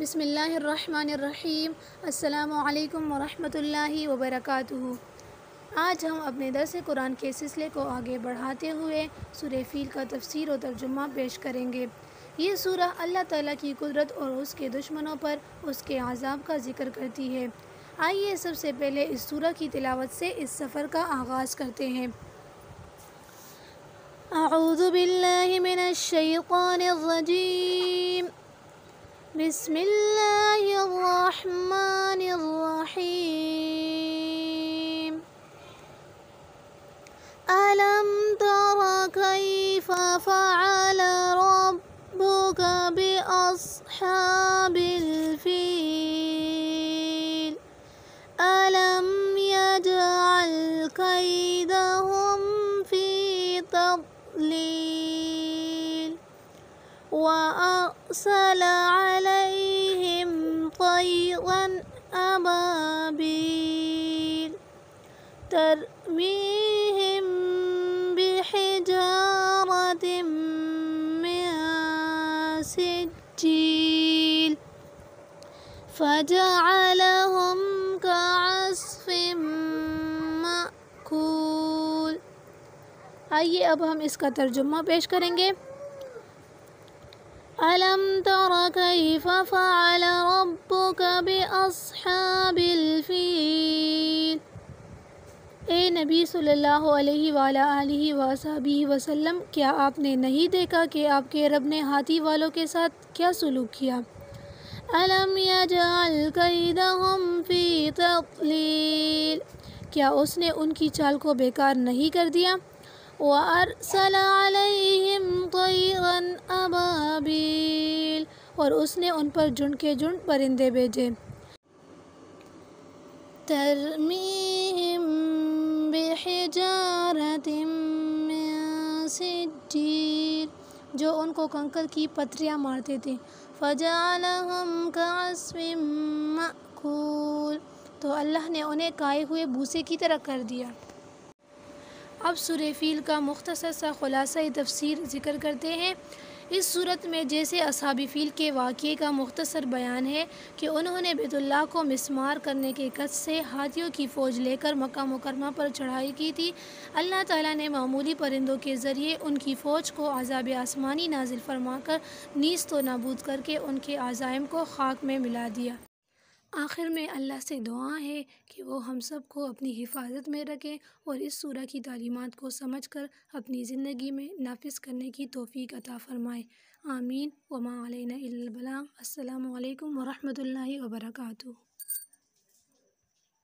بسم اللہ الرحمن الرحیم۔ السلام علیکم ورحمۃ اللہ وبرکاتہ۔ آج ہم اپنے درس قرآن کے سلسلے کو آگے بڑھاتے ہوئے سورہ فیل کا تفسیر و ترجمہ پیش کریں گے۔ یہ سورہ اللہ تعالیٰ کی قدرت اور اس کے دشمنوں پر اس کے عذاب کا ذکر کرتی ہے۔ آئیے سب سے پہلے اس سورہ کی تلاوت سے اس سفر کا آغاز کرتے ہیں۔ اعوذ باللہ من الشیطان الرجیم، بسم اللہ الرحمن الرحیم۔ أَلَمْ تَرَ كَيْفَ فَعَلَ رَبُّكَ بِأَصْحَابِ الْفِيلِ أَلَمْ يَجْعَلْ كَيْدَهُمْ فِي تَضْلِيلٍ وَأَرْسَلَ عَلَيْهِمْ طَيْرًا أَبَابِيلَ تَرْمِيهِمْ بِحِجَارَةٍ مِّن سِجِّيلٍ فَجَعَلَهُمْ كَعَصْفٍ مَّأْكُولٍ۔ آئیے اب ہم اس کا ترجمہ پیش کریں گے۔ أَلَمْ تَرَ كَيْفَ فَعَلَ رَبُّكَ بِأَصْحَابِ الْفِيلِ۔ اے نبی صلی اللہ علیہ وآلہ آلہ وصحبہ وسلم، کیا آپ نے نہیں دیکھا کہ آپ کے رب نے ہاتھی والوں کے ساتھ کیا سلوک کیا؟ أَلَمْ يَجْعَلْ كَيْدَهُمْ فِي تَضْلِيلٍ، کیا اس نے ان کی چال کو بیکار نہیں کر دیا؟ وَأَرْسَلَ عَلَيْهِمْ طَيْرًا أَبَابِيلَ، اور اس نے ان پر جھنڈ کے جھنڈ پرندے بھیجے۔ تَرْمِيهِمْ بِحِجَارَةٍ مِّن سِجِّيلٍ، جو ان کو کنکر کی پتھریاں مارتے تھے۔ فَجَعَلَهُمْ كَعَصْفٍ مَّأْكُولٍ، تو اللہ نے انہیں کائے ہوئے بھوسے کی طرح کر دیا۔ اب سورہ فیل کا مختصر سا خلاصہ تفسیر ذکر کرتے ہیں۔ اس صورت میں جیسے اصحاب فیل کے واقعے کا مختصر بیان ہے کہ انہوں نے بیت اللہ کو مسمار کرنے کے قصد سے ہاتھیوں کی فوج لے کر مکہ مکرمہ پر چڑھائی کی تھی، اللہ تعالیٰ نے معمولی پرندوں کے ذریعے ان کی فوج کو عذاب آسمانی نازل فرما کر نیست و نابود کر کے ان کے عزائم کو خاک میں ملا دیا۔ آخر میں اللہ سے دعا ہے کہ وہ ہم سب کو اپنی حفاظت میں رکھیں اور اس سورہ کی تعلیمات کو سمجھ کر اپنی زندگی میں نافذ کرنے کی توفیق عطا فرمائے۔ آمین۔ وما علینا الا البلاغ۔ السلام علیکم ورحمۃ اللہ وبرکاتہ۔